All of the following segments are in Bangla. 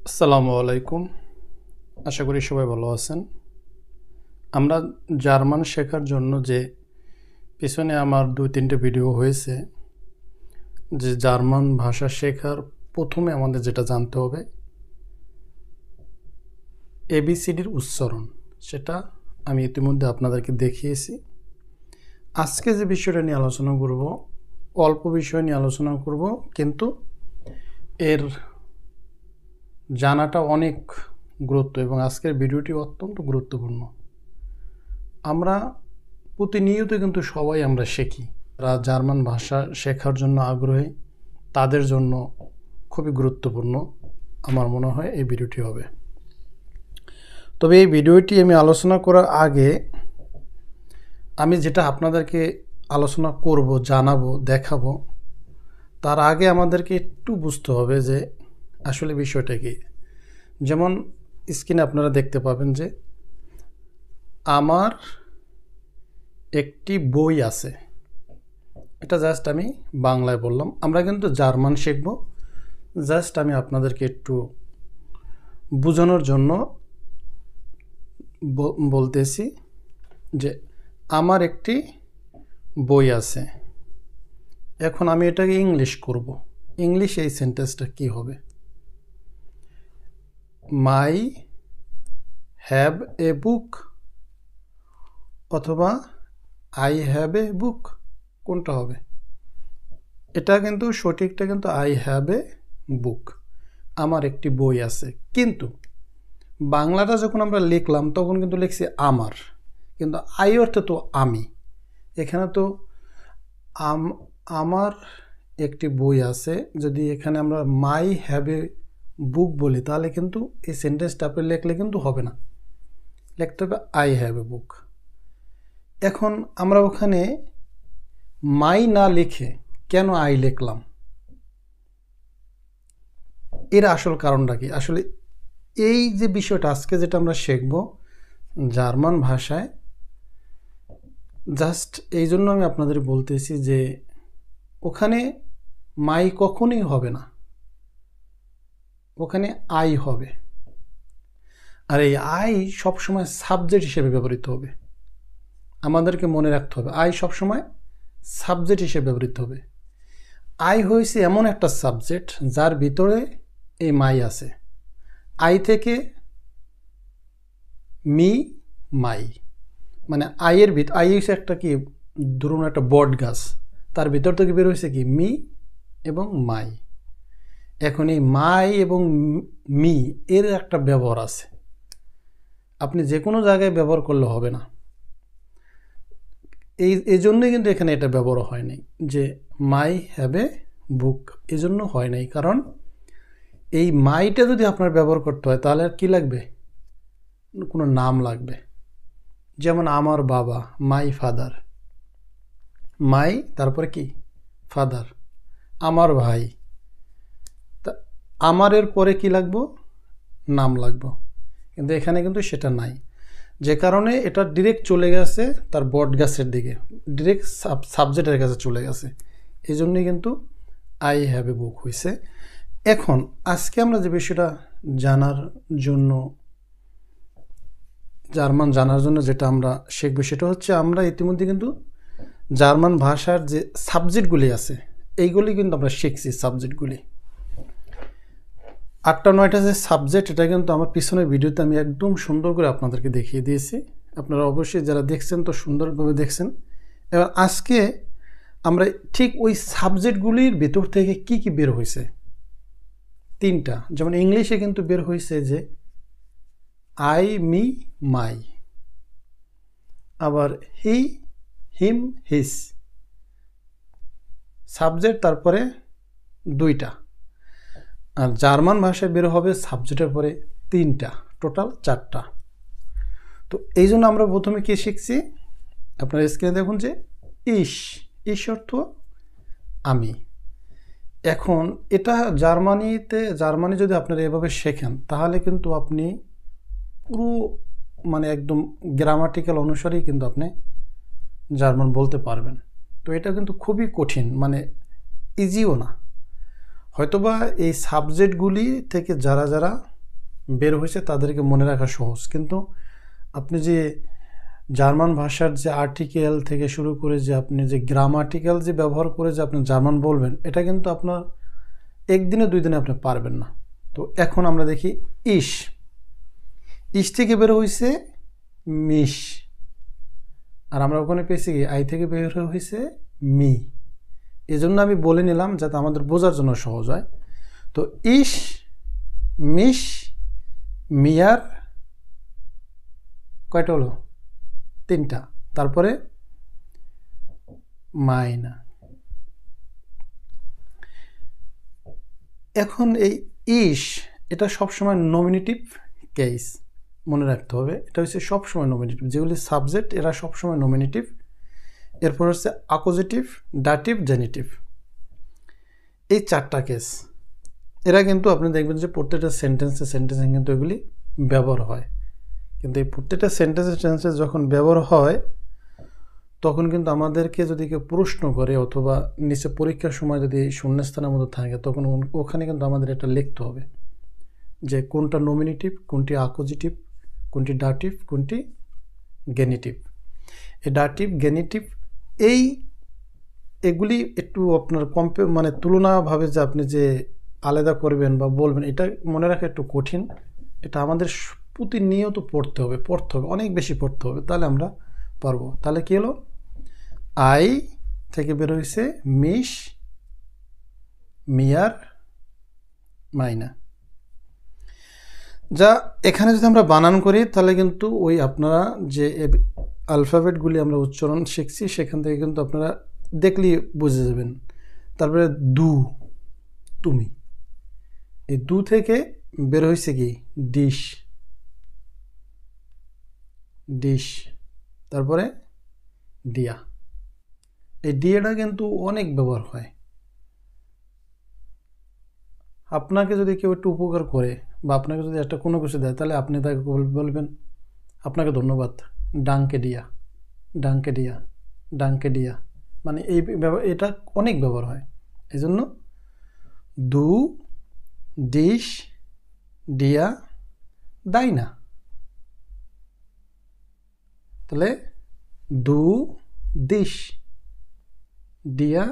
আসসালামু আলাইকুম। আশা করি সবাই ভালো আছেন। আমরা জার্মান শেখার জন্য যে পিছনে আমার 2-3টে ভিডিও হয়েছে, যে জার্মান ভাষা শেখার প্রথমে আমাদের যেটা জানতে হবে এবিসিডির উচ্চারণ, সেটা আমি ইতিমধ্যে আপনাদেরকে দেখিয়েছি। আজকে যে বিষয়টা নিয়ে আলোচনা করব, অল্প বিষয় নিয়ে আলোচনা করব, কিন্তু এর জানাটা অনেক গুরুত্ব এবং আজকের ভিডিওটি অত্যন্ত গুরুত্বপূর্ণ। আমরা প্রতিনিয়ত কিন্তু সবাই আমরা শিখি। যারা জার্মান ভাষা শেখার জন্য আগ্রহী তাদের জন্য খুবই গুরুত্বপূর্ণ আমার মনে হয় এই ভিডিওটি হবে। তবে এই ভিডিওটি আমি আলোচনা করার আগে আমি যেটা আপনাদেরকে আলোচনা করব, জানাবো, দেখাবো, তার আগে আমাদেরকে একটু বুঝতে হবে যে আসলে বিষয়টা কি। যেমন স্ক্রিনে আপনারা দেখতে পাবেন যে আমার একটি বই আছে, এটা জাস্ট আমি বাংলায় বললাম। আমরা কিন্তু জার্মান শিখব, জাস্ট আমি আপনাদেরকে একটু বোঝানোর জন্য বলতেছি যে আমার একটি বই আছে। এখন আমি এটাকে ইংলিশ করব। ইংলিশ এই সেন্টেন্সটা কি হবে? মাই হ্যাভ এ বুক অথবা আই হ্যাভ এ বুক, কোনটা হবে? এটা কিন্তু সঠিকটা কিন্তু আই হ্যাভ এ বুক, আমার একটি বই আছে। কিন্তু বাংলাটা যখন আমরা লিখলাম তখন কিন্তু লিখছি আমার, কিন্তু আই অর্থে তো আমি। এখানে তো আমার একটি বই আছে, যদি এখানে আমরা মাই হ্যাভ এ বুক বলি তাহলে কিন্তু এই সেন্টেন্সটা আপনি লিখলে কিন্তু হবে না, লিখতে হবে আই হ্যাভ এ বুক। এখন আমরা ওখানে মাই না লিখে কেন আই লিখলাম? এর আসল কারণটা কি? আসলে এই যে বিষয়টা আজকে যেটা আমরা শিখব জার্মান ভাষায়, জাস্ট এই জন্য আমি আপনাদের বলতেছি যে ওখানে মাই কখনোই হবে না, ওখানে আই হবে। আর এই আই সবসময় সাবজেক্ট হিসেবে ব্যবহৃত হবে। আমাদেরকে মনে রাখতে হবে আই সবসময় সাবজেক্ট হিসেবে ব্যবহৃত হবে। আই হয়েছে এমন একটা সাবজেক্ট যার ভিতরে এই মাই আছে। আই থেকে মি, মাই, মানে আইয়ের আই হচ্ছে একটা কি, ধরুন একটা বট গাছ, তার ভিতর থেকে বের হয়েছে কি মি এবং মাই। এখন এই মাই এবং মি এর একটা ব্যবহার আছে, আপনি যে কোনো জায়গায় ব্যবহার করলে হবে না। এই জন্যই কিন্তু এখানে এটা ব্যবহার হয় নাই যে মাই হ্যাভ এ বুক, এজন্য হয় নাই। কারণ এই মাইটা যদি আপনার ব্যবহার করতে হয় তাহলে আর কি লাগবে? কোনো নাম লাগবে। যেমন আমার বাবা, মাই ফাদার, মাই তারপরে কি ফাদার। আমার ভাই, তা আমারের পরে কি লাগবো? নাম লাগবো। কিন্তু এখানে কিন্তু সেটা নাই, যে কারণে এটা ডিরেক্ট চলে গেছে তার বট গাছের দিকে, ডিরেক্ট সাবজেক্টের কাছে চলে গেছে। এই জন্যই কিন্তু আই হ্যাভ এ বুক হয়েছে। এখন আজকে আমরা যে বিষয়টা জানার জন্য, জার্মান জানার জন্য যেটা আমরা শিখবো সেটা হচ্ছে, আমরা ইতিমধ্যে কিন্তু জার্মান ভাষার যে সাবজেক্টগুলি আছে এইগুলি কিন্তু আমরা শিখছি। সাবজেক্টগুলি 8-9টা যে সাবজেক্ট, এটা কিন্তু আমার পিছনের ভিডিওতে আমি একদম সুন্দর করে আপনাদেরকে দেখিয়ে দিয়েছি। আপনারা অবশ্যই যারা দেখছেন তো সুন্দরভাবে দেখছেন। এবার আজকে আমরা ঠিক ওই সাবজেক্টগুলির ভিতর থেকে কি কি বের হয়েছে 3টা। যেমন ইংলিশে কিন্তু বের হয়েছে যে আই, মি, মাই, আবার হি, হিম, হিস, সাবজেক্ট তারপরে 2টা। আর জার্মান ভাষায় বের হবে সাবজেক্টের পরে 3টা, টোটাল 4টা। তো এই জন্য আমরা প্রথমে কি শিখছি, আপনার স্ক্রিনে দেখুন যে ইস, ইস অর্থ আমি। এখন এটা জার্মানি যদি আপনারা এভাবে শেখেন তাহলে কিন্তু আপনি পুরো মানে একদম গ্রামাটিক্যাল অনুসারেই কিন্তু আপনি জার্মান বলতে পারবেন। তো এটা কিন্তু খুবই কঠিন, মানে ইজিও না। হয়তোবা এই সাবজেক্টগুলি থেকে যারা বের হয়েছে তাদেরকে মনে রাখা সহজ। কিন্তু আপনি যে জার্মান ভাষার যে আর্টিকেল থেকে শুরু করে যে আপনি যে গ্রামাটিক্যাল যে ব্যবহার করে যে আপনি জার্মান বলবেন, এটা কিন্তু আপনার একদিনে 2 দিনে আপনি পারবেন না। তো এখন আমরা দেখি ইশ। ইশ থেকে বের হয়েছে মিশ, আর আমরা ওখানে পেয়েছি কি আই থেকে বের হয়েছে মি। এজন্য আমি বলে নিলাম যাতে আমাদের বোঝার জন্য সহজ হয়। তো ইশ, মিশ, মিয়ার, কয়টা হলো? 3টা। তারপরে মাইনা। এখন এই ইশ এটা সবসময় নমিনেটিভ কেস, মনে রাখতে হবে। এটা হচ্ছে সবসময় নমিনেটিভ, যেগুলি সাবজেক্ট এরা সবসময় নমিনেটিভ। এরপর হচ্ছে অ্যাকুজেটিভ, ডাটিভ, জেনিটিভ, এই 4টা কেস। এরা কিন্তু আপনি দেখবেন যে প্রত্যেকটা সেন্টেন্সে কিন্তু এগুলি ব্যবহার হয়। কিন্তু এই প্রত্যেকটা সেন্টেন্সে যখন ব্যবহার হয় তখন কিন্তু আমাদেরকে যদি কেউ প্রশ্ন করে অথবা নিচে পরীক্ষার সময় যদি শূন্যস্থানের মধ্যে থাকে, তখন ওখানে কিন্তু আমাদের এটা লিখতে হবে যে কোনটা নমিনেটিভ, কোনটি অ্যাকুজেটিভ, কোনটি ডাটিভ, কোনটি গেনিটিভ। এই ডাটিভ, গেনিটিভ এগুলি একটু আপনার মানে তুলনাভাবে যে আপনি যে আলাদা করবেন বা বলবেন, এটা মনে রাখা একটু কঠিন। এটা আমাদের প্রতিনিয়ত পড়তে হবে, অনেক বেশি পড়তে হবে, তাহলে আমরা পারবো। তাহলে কি হলো? আই থেকে বের হয়েছে মিশ, মিয়ার, মাইনা। যা এখানে যদি আমরা বানান করি তাহলে কিন্তু ওই আপনারা যে অ্যালফাবেটগুলি আমরা উচ্চারণ শিখছি সেখান থেকে কিন্তু আপনারা দেখলেই বুঝে যাবেন। তারপরে দু, তুমি, এই দু থেকে বের হয়েছে কি ডিশ, ডিশ। তারপরে ডিয়া। এই ডিয়াটা কিন্তু অনেক ব্যবহার হয়। আপনাকে যদি কেউ একটু উপকার করে বা আপনাকে যদি একটা কোনো কিছু দেয়, তাহলে আপনি তাকে বলবেন আপনাকে ধন্যবাদ, ডাঙ্কে ডিয়া, ডাঙ্কে ডিয়া, ডাঙ্কে ডিয়া। মানে এটা অনেক ব্যবহার হয়। এই জন্য দু, ডিশ, ডিয়া, দাইনা। তাহলে দু, ডিশ, ডিয়া,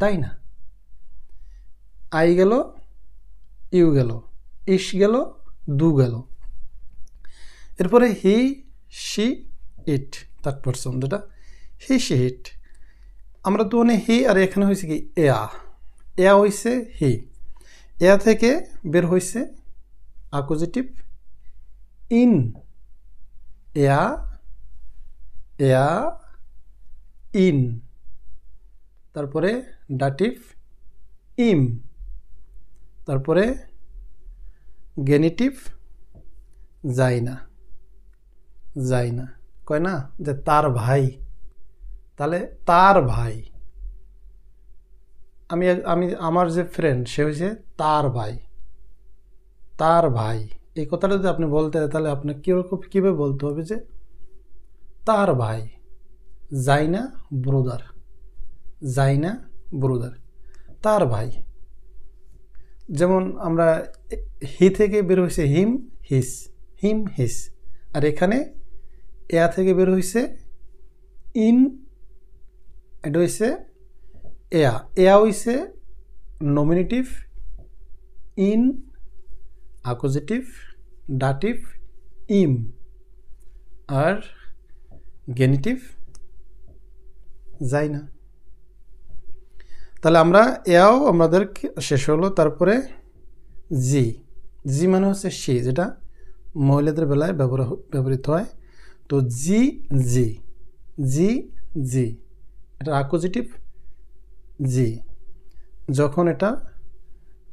দাইনা। আই গেল, ইউ গেল, ইশ গেল, দু গেল। এরপরে হি, শি, ইট, 3rd যেটা হি, শি, ইট। আমরা তো হি, আর এখানে হয়েছে কি এয়া, এয়া হয়েছে হি। এয়া থেকে বের হয়েছে অ্যাকুজেটিভ ইন, এয়া, এয়া, ইন। তারপরে ডাটিভ ইম। তারপরে গেনিটিভ যাইনা, যাইনা। কয় না যে তার ভাই, তাহলে তার ভাই। আমি আমার যে ফ্রেন্ড সে হয়েছে তার ভাই, তার ভাই। এই কথাটা যদি আপনি বলতে হয় তাহলে আপনার কীভাবে বলতে হবে যে তার ভাই, যাইনা ব্রদার, যাইনা ব্রদার, তার ভাই। যেমন আমরা হি থেকে বের হয়েছে হিম, হিস, হিম, হিস। আর এখানে এয়া থেকে বের হয়েছে ইন, এটা হয়েছে এয়া। এয়া হয়েছে নমিনেটিভ, ইন অ্যাকুজেটিভ, ডাটিভ ইম, আর গেনিটিভ যাই না। তাহলে আমরা এয়াও আমাদের শেষ হলো। তারপরে জি, জি মানে হচ্ছে সে, যেটা মহিলাদের বেলায় ব্যবহৃত হয়। তো জি, জি, জি, জি, এটা অ্যাকুজেটিভ জি। যখন এটা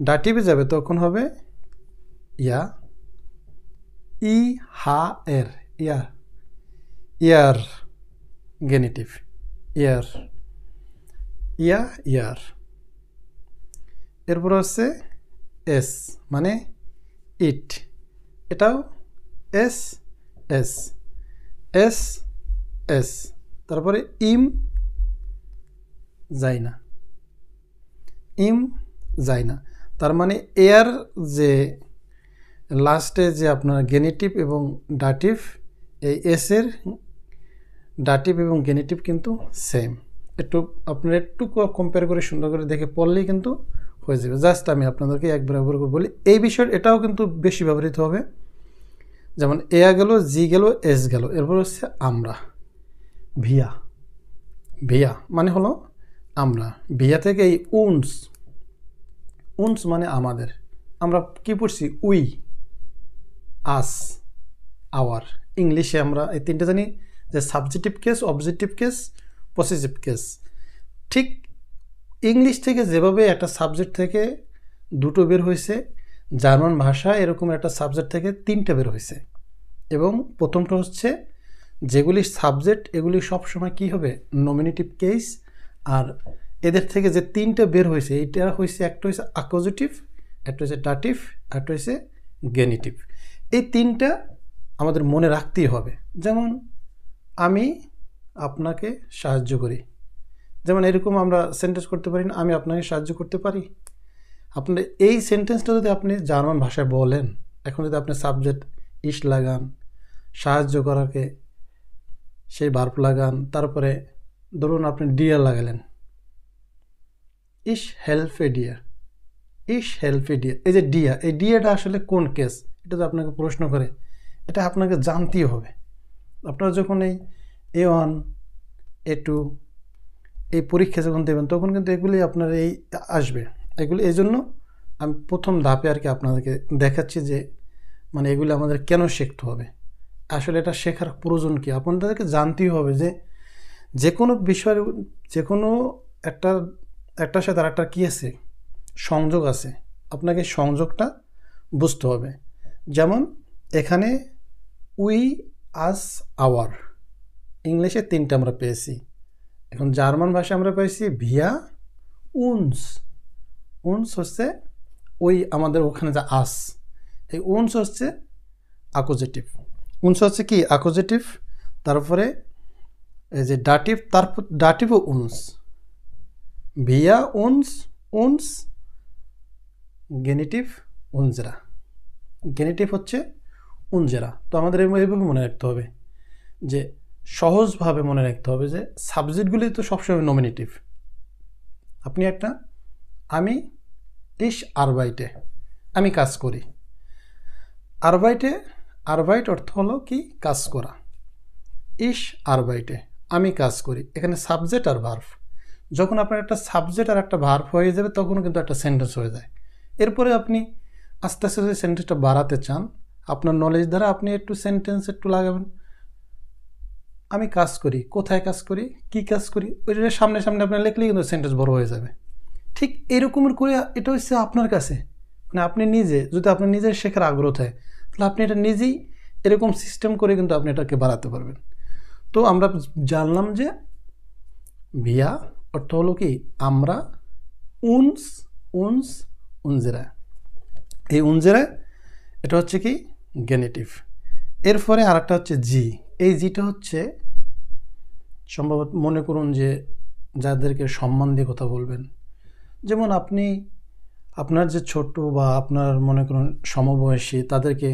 ডাটিভে যাবে তখন হবে ইয়া, ই, হা, এর, ইয়ার, ইয়ার গেনিটিভ, ইয়ার, ইয়া, ইয়ার। এরপর হচ্ছে এস মানে ইট, এটাও এস, এস, এস, এস। তারপরে ইম যায় না, ইম যায় না। তার মানে এয়ার যে লাস্টে যে আপনার গেনিটিভ এবং ডাটিভ, এই এসের ডাটিভ এবং গেনিটিভ কিন্তু সেম। আপনারা একটু কম্পেয়ার করে সুন্দর করে দেখে পড়লেই কিন্তু হয়ে যাবে। জাস্ট আমি আপনাদেরকে একবার করে বলি, এই বিষয়টা এটাও কিন্তু বেশি ব্যবহৃত হবে। যেমন এয়া গেল, জি গেল, এস গেল, এরপর হচ্ছে আমরা। ভিয়া, ভিয়া মানে হলো আমরা। ভিয়া থেকে এই উনস, উনস মানে আমাদের। আমরা কি পড়ছি? We, us, our. ইংলিশে আমরা এই তিনটা জানি যে subjective case, objective case, possessive case. ঠিক ইংলিশ থেকে যেভাবে একটা সাবজেক্ট থেকে দুটো বের হয়েছে, জার্মান ভাষা এরকম একটা সাবজেক্ট থেকে তিনটা বের হয়েছে। এবং প্রথমটা হচ্ছে যেগুলি সাবজেক্ট, এগুলি সবসময় কী হবে? Nominative case. আর এদের থেকে যে তিনটা বের হয়েছে, এইটা হয়েছে, একটা হয়েছে অ্যাকুজেটিভ, একটা হয়েছে ডাটিভ, একটা হয়েছে গেনিটিভ। এই তিনটা আমাদের মনে রাখতেই হবে। যেমন আমি আপনাকে সাহায্য করি, যেমন এরকম আমরা সেন্টেন্স করতে পারি না, আমি আপনাকে সাহায্য করতে পারি। আপনার এই সেন্টেন্সটা যদি আপনি জার্মান ভাষায় বলেন, এখন যদি আপনি সাবজেক্ট ইস লাগান, সাহায্য করাকে সেই ভার্ব লাগান, তারপরে ধরুন আপনি ডিয়ার লাগালেন, ইস হেল্পে ডিয়ার, ইস হেল্পে ডিয়ার। এই যে ডিয়া, এই ডিয়াটা আসলে কোন কেস? এটা তো আপনাকে প্রশ্ন করে, এটা আপনাকে জানতেই হবে। আপনারা যখন এই A1, A2 এই পরীক্ষা যখন দেবেন, তখন কিন্তু এগুলি আপনার এই আসবে। এগুলি এই জন্য আমি প্রথম ধাপে আর কি আপনাদেরকে দেখাচ্ছি যে মানে এগুলি আমাদের কেন শিখতে হবে। আসলে এটা শেখার প্রয়োজন কি, আপনাদেরকে জানতেই হবে যে যে কোনো বিষয়ের, যে কোনো একটার সাথে আরেকটার কী আছে, সংযোগ আছে। আপনাকে সংযোগটা বুঝতে হবে। যেমন এখানে উই, আস, আওয়ার, ইংলিশে তিনটা আমরা পেয়েছি। এখন জার্মান ভাষায় আমরা পেয়েছি ভিয়া, উনস। উনস হচ্ছে ওই আমাদের ওখানে যে আস, এই উনস হচ্ছে অ্যাকুজেটিভ। উনস হচ্ছে কি? অ্যাকুজেটিভ। তারপরে এই যে ডাটিভ, তারপর ডাটিভ ও উনস, ভিয়া, উনস, উনস, গেনিটিভ, উনজেরা। গেনিটিভ হচ্ছে উনজেরা। তো আমাদের এইভাবে মনে রাখতে হবে, যে সহজভাবে মনে রাখতে হবে যে সাবজেক্টগুলি তো সবসময় নমিনেটিভ। আপনি একটা, আমি ইস আরবাইটে, আমি কাজ করি। আরবাইটে, আরবাইট অর্থ হলো কি? কাজ করা। ইস আরবাইটে, আমি কাজ করি। এখানে সাবজেক্ট আর ভার্ব। যখন আপনার একটা সাবজেক্ট আর একটা ভার্ব হয়ে যাবে, তখন কিন্তু একটা সেন্টেন্স হয়ে যায়। এরপরে আপনি আস্তে আস্তে যদি সেন্টেন্সটা বাড়াতে চান, আপনার নলেজ দ্বারা আপনি একটু সেন্টেন্স একটু লাগাবেন। আমি কাজ করি, কোথায় কাজ করি, কি কাজ করি, ওইটা সামনে সামনে আপনার লিখলেই কিন্তু সেন্টেন্স বড় হয়ে যাবে। ঠিক এরকমের করে এটা হচ্ছে আপনার কাছে, মানে আপনি নিজে, যদি আপনার নিজের শেখার আগ্রহ থাকে, তাহলে আপনি এটা নিজেই এরকম সিস্টেম করে কিন্তু আপনি এটাকে বাড়াতে পারবেন। তো আমরা জানলাম যে ভিয়া অর্থ হলো কি? আমরা। উনস, উনস, উনজেরা, এই উনজেরা এটা হচ্ছে কি? গেনিটিভ। এরপরে আরেকটা হচ্ছে জি। এই জিটা হচ্ছে সম্ভবত, মনে করুন যে যাদেরকে সম্মান দিয়ে কথা বলবেন, যেমন আপনি আপনার যে ছোট বা আপনার মনে করুন সমবয়সী, তাদেরকে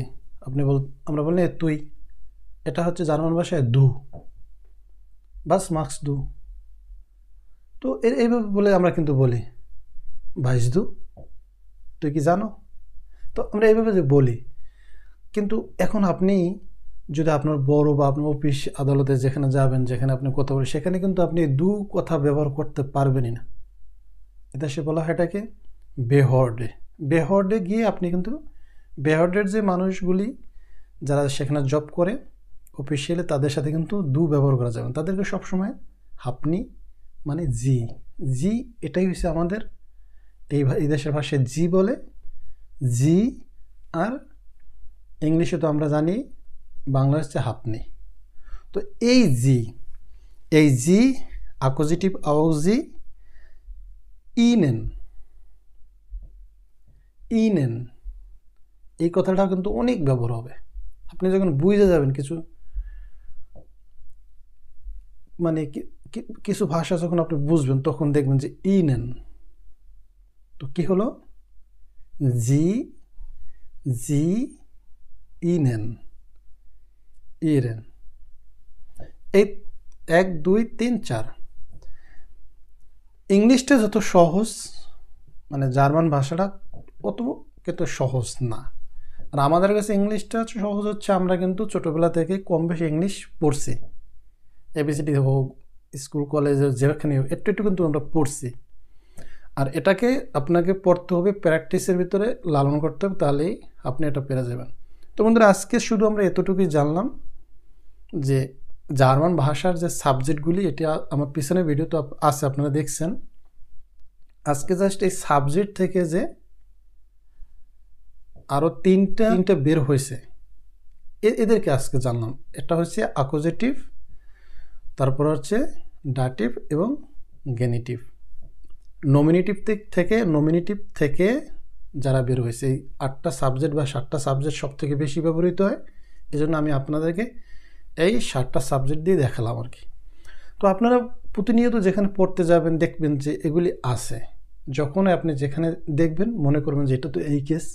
আপনি আমরা বলি তুই। এটা হচ্ছে জার্মান ভাষায় দু, বাস মার্কস দু। তো এইভাবে বলে আমরা কিন্তু বলি ভাইস দু, তুই কি জানো? তো আমরা এইভাবে যে বলি, কিন্তু এখন আপনি যদি আপনার বড় বা আপনার অফিস আদালতে যেখানে যাবেন, যেখানে আপনি কথা বলেন, সেখানে কিন্তু আপনি দু কথা ব্যবহার করতে পারবেনই না। এটা সে বলা হয় এটাকে বেহর্ডে। বেহর্ডে গিয়ে আপনি কিন্তু বেহর্ডের যে মানুষগুলি যারা সেখানে জব করে অফিসিয়ালি, তাদের সাথে কিন্তু দু ব্যবহার করা যাবে। তাদেরকে সবসময় আপনি মানে জি, জি এটাই হচ্ছে আমাদের এই দেশের ভাষায় জি বলে। জি আর ইংলিশে তো আমরা জানি, বাংলা হচ্ছে আপনি। তো এই জি অ্যাকুজেটিভ আউজি ইনেন, ইনেন, এই কথাটা কিন্তু অনেক ব্যবহার হবে। আপনি যখন বুঝে যাবেন কিছু, মানে কিছু ভাষা যখন আপনি বুঝবেন, তখন দেখবেন যে ইনেন। তো কি হলো? জি, জি ইনেন, ইরেন। এই 1 2 3 4। ইংলিশটা যত সহজ, মানে জার্মান ভাষাটা অত কিন্তু সহজ না। আর আমাদের কাছে ইংলিশটা সহজ হচ্ছে, আমরা কিন্তু ছোটোবেলা থেকে কম বেশি ইংলিশ পড়ছি, এবিসিডি হোক, স্কুল কলেজে যেখানে হোক, একটু একটু কিন্তু আমরা পড়ছি। আর এটাকে আপনাকে পড়তে হবে, প্র্যাকটিসের ভিতরে লালন করতে হবে, তাহলেই আপনি এটা পেরে যাবেন। তো বন্ধুরা, আজকে শুধু আমরা এতটুকুই জানলাম যে জার্মান ভাষার যে সাবজেক্টগুলি, এটা আমার পিছনে ভিডিও তো আছে, আপনারা দেখছেন। আজকে জাস্ট এই সাবজেক্ট থেকে যে আরও তিনটা বের হয়েছে, এদেরকে আজকে জানলাম। এটা হচ্ছে অ্যাকুজেটিভ, তারপর হচ্ছে ডাটিভ এবং গেনিটিভ। নমিনেটিভ থেকে যারা বের হয়েছে, এই 8টা সাবজেক্ট বা 7টা সাবজেক্ট সব থেকে বেশি ব্যবহৃত হয়। এই জন্য আমি আপনাদেরকে এই 7টা সাবজেক্ট দিয়ে দেখালাম আর কি। তো আপনারা প্রতিনিয়ত যেখানে পড়তে যাবেন দেখবেন যে এগুলি আছে। যখন আপনি যেখানে দেখবেন মনে করবেন যে এটা তো এই কেস,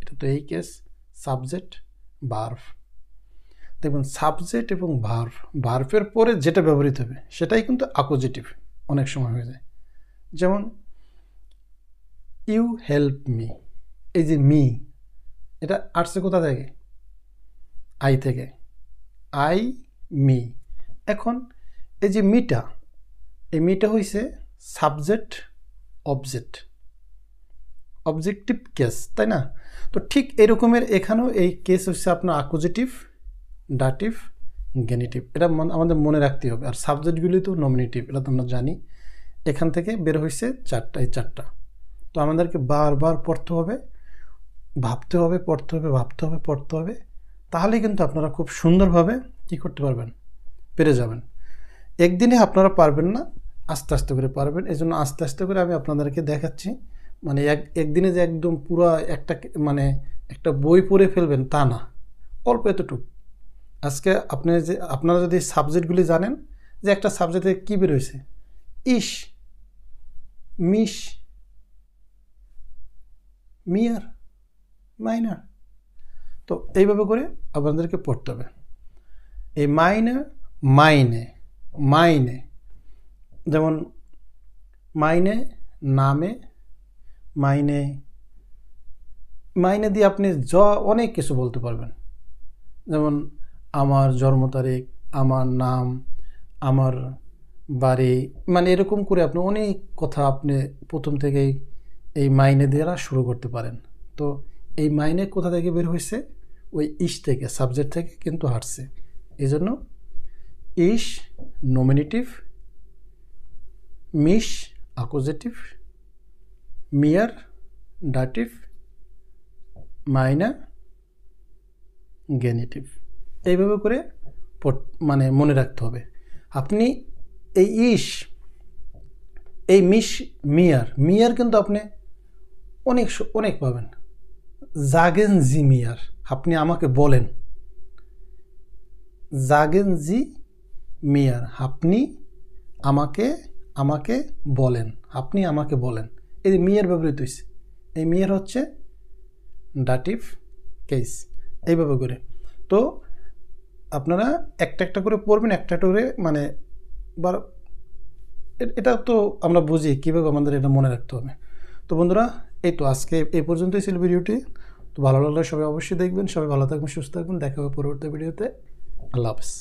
এটা তো এই কেস, সাবজেক্ট ভার্ব। দেখবেন সাবজেক্ট এবং ভার্বের পরে যেটা ব্যবহৃত হবে সেটাই কিন্তু অ্যাকুজেটিভ অনেক সময় হয়ে যায়। যেমন ইউ হেল্প মি, এই যে মি, এটা আসছে কোথা থেকে? আই থেকে, আই মি। এখন এই যে মিটা, এই মিটা হইছে সাবজেক্ট অবজেক্টিভ কেস, তাই না? তো ঠিক এরকমের এখানেও এই কেস হচ্ছে আপনার অ্যাকুজেটিভ, ডাটিভ, গেনিটিভ। এটা আমাদের মনে রাখতে হবে। আর সাবজেক্টগুলি তো নমিনেটিভ, এটা তো আমরা জানি। এখান থেকে বের হয়েছে 4টা। তো আমাদেরকে বারবার পড়তে হবে, ভাবতে হবে, পড়তে হবে। তাহলেই কিন্তু আপনারা খুব সুন্দরভাবে কী করতে পারবেন, পেরে যাবেন। একদিনে আপনারা পারবেন না, আস্তে আস্তে করে পারবেন। এই জন্য আস্তে আস্তে করে আমি আপনাদেরকে দেখাচ্ছি। মানে একদিনে যে একদম পুরো একটা বই পড়ে ফেলবেন তা না, অল্প এতটুকু। আজকে আপনারা যদি সাবজেক্টগুলি জানেন, যে একটা সাবজেক্টে কী বেরোয়েছে, ইস, মিস, মিয়ার, মাইনার। তো এইভাবে করে আপনাদেরকে পড়তে হবে। এই মাইনে, যেমন মাইনে, নামে, মাইনে দিয়ে আপনি অনেক কিছু বলতে পারবেন। যেমন আমার জন্ম তারিখ, আমার নাম, আমার বাড়ি, মানে এরকম করে আপনি অনেক কথা আপনি প্রথম থেকেই এই মাইনে দিয়ে শুরু করতে পারেন। তো এই মাইনে কোথা থেকে বের হয়েছে? ওই ইস থেকে, সাবজেক্ট থেকে কিন্তু হাঁটছে। এই জন্য ইস নমিনেটিভ, মিস অ্যাকুজেটিভ, মিয়ার ডাটিভ, মাইনা গেনিটিভ। এইভাবে করে মনে রাখতে হবে। আপনি এই ইস, এই মিস, মিয়ার কিন্তু আপনি অনেক পাবেন। জাগেন জি মিয়ার, আপনি আমাকে বলেন। জাগেন জি মিয়ার, আপনি আমাকে বলেন, আপনি আমাকে বলেন। এই যে মিয়ার ব্যবহৃত হয়েছে, এই মিয়ার হচ্ছে ডাটিভ কেস। এইভাবে করে তো আপনারা একটা করে পড়বেন, একটা করে এটা তো আমরা বুঝি কীভাবে আমাদের এটা মনে রাখতে হবে। তো বন্ধুরা, এই তো আজকে এই পর্যন্তই ছিল ভিডিওটি। তো ভালো লাগলে সবাই অবশ্যই দেখবেন। সবাই ভালো থাকবেন, সুস্থ থাকবেন। দেখা হবে পরবর্তী ভিডিওতে। আল্লাহ হাফেজ।